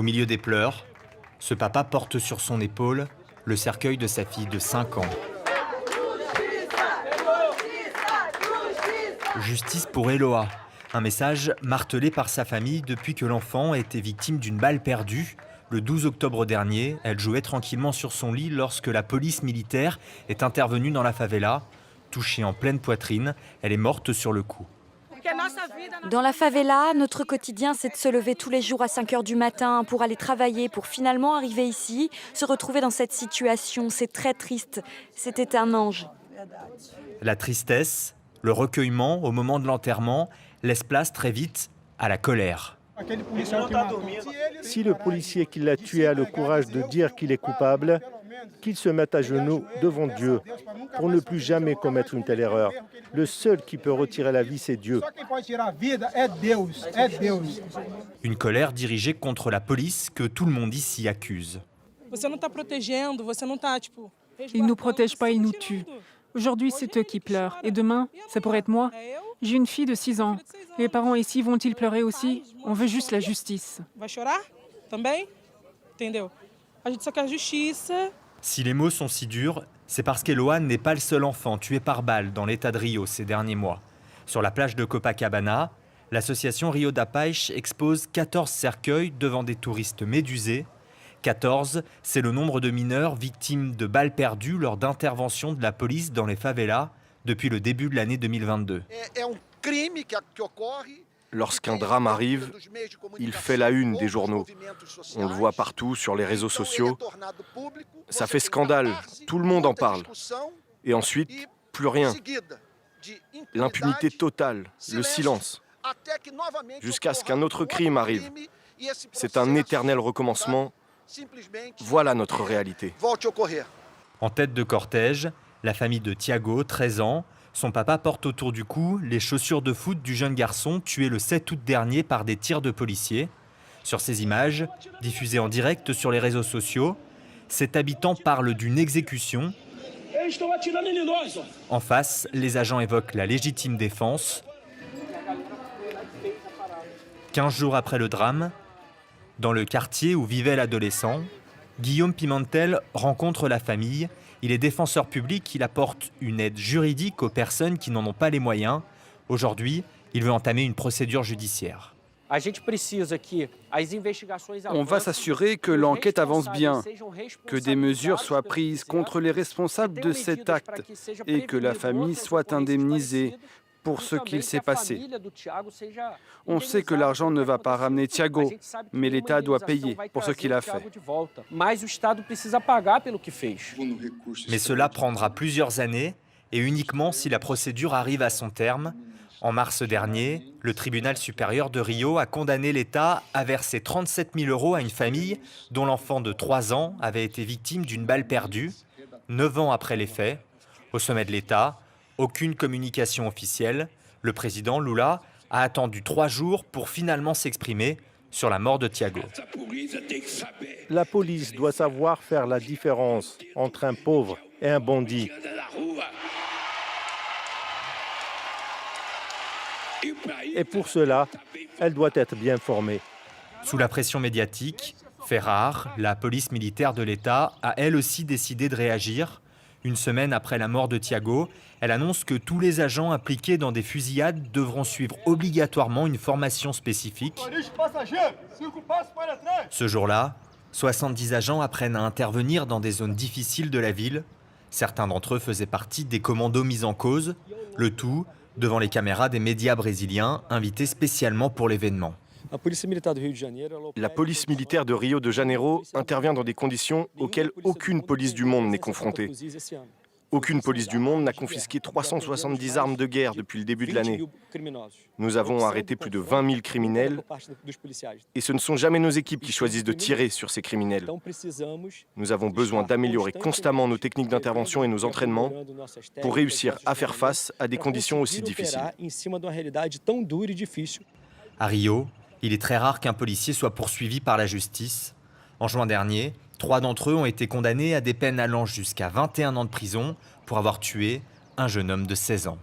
Au milieu des pleurs, ce papa porte sur son épaule le cercueil de sa fille de 5 ans. Justice pour Eloa, un message martelé par sa famille depuis que l'enfant a été victime d'une balle perdue. Le 12 octobre dernier, elle jouait tranquillement sur son lit lorsque la police militaire est intervenue dans la favela. Touchée en pleine poitrine, elle est morte sur le coup. Dans la favela, notre quotidien, c'est de se lever tous les jours à 5 h du matin pour aller travailler, pour finalement arriver ici, se retrouver dans cette situation. C'est très triste. C'était un ange. La tristesse, le recueillement au moment de l'enterrement laisse place très vite à la colère. Si le policier qui l'a tué a le courage de dire qu'il est coupable, qu'il se mette à genoux devant Dieu pour ne plus jamais commettre une telle erreur. Le seul qui peut retirer la vie, c'est Dieu. Une colère dirigée contre la police que tout le monde ici accuse. Ils ne nous protègent pas, ils nous tuent. Aujourd'hui, c'est eux qui pleurent. Et demain, ça pourrait être moi. J'ai une fille de 6 ans. Les parents ici vont-ils pleurer aussi? On veut juste la justice. Si les mots sont si durs, c'est parce qu'Eloa n'est pas le seul enfant tué par balle dans l'état de Rio ces derniers mois. Sur la plage de Copacabana, l'association Rio da Paz expose 14 cercueils devant des touristes médusés. 14, c'est le nombre de mineurs victimes de balles perdues lors d'interventions de la police dans les favelas depuis le début de l'année 2022. Lorsqu'un drame arrive, il fait la une des journaux. On le voit partout sur les réseaux sociaux. Ça fait scandale, tout le monde en parle. Et ensuite, plus rien. L'impunité totale, le silence. Jusqu'à ce qu'un autre crime arrive. C'est un éternel recommencement. Voilà notre réalité. En tête de cortège, la famille de Thiago, 13 ans. Son papa porte autour du cou les chaussures de foot du jeune garçon tué le 7 août dernier par des tirs de policiers. Sur ces images, diffusées en direct sur les réseaux sociaux, cet habitant parle d'une exécution. En face, les agents évoquent la légitime défense. 15 jours après le drame, dans le quartier où vivait l'adolescent, Guillaume Pimentel rencontre la famille. Il est défenseur public, il apporte une aide juridique aux personnes qui n'en ont pas les moyens. Aujourd'hui, il veut entamer une procédure judiciaire. On va s'assurer que l'enquête avance bien, que des mesures soient prises contre les responsables de cet acte et que la famille soit indemnisée pour ce qu'il s'est passé. On sait que l'argent ne va pas ramener Thiago, mais l'État doit payer pour ce qu'il a fait. Mais cela prendra plusieurs années et uniquement si la procédure arrive à son terme. En mars dernier, le tribunal supérieur de Rio a condamné l'État à verser 37 000 € à une famille dont l'enfant de 3 ans avait été victime d'une balle perdue. 9 ans après les faits, au sommet de l'État, aucune communication officielle. Le président Lula a attendu 3 jours pour finalement s'exprimer sur la mort de Thiago. La police doit savoir faire la différence entre un pauvre et un bandit. Et pour cela, elle doit être bien formée. Sous la pression médiatique, fait rare, la police militaire de l'État a elle aussi décidé de réagir. Une semaine après la mort de Thiago, elle annonce que tous les agents impliqués dans des fusillades devront suivre obligatoirement une formation spécifique. Ce jour-là, 70 agents apprennent à intervenir dans des zones difficiles de la ville. Certains d'entre eux faisaient partie des commandos mis en cause, le tout devant les caméras des médias brésiliens invités spécialement pour l'événement. La police militaire de Rio de Janeiro intervient dans des conditions auxquelles aucune police du monde n'est confrontée. Aucune police du monde n'a confisqué 370 armes de guerre depuis le début de l'année. Nous avons arrêté plus de 20 000 criminels et ce ne sont jamais nos équipes qui choisissent de tirer sur ces criminels. Nous avons besoin d'améliorer constamment nos techniques d'intervention et nos entraînements pour réussir à faire face à des conditions aussi difficiles. À Rio, il est très rare qu'un policier soit poursuivi par la justice. En juin dernier, 3 d'entre eux ont été condamnés à des peines allant jusqu'à 21 ans de prison pour avoir tué un jeune homme de 16 ans.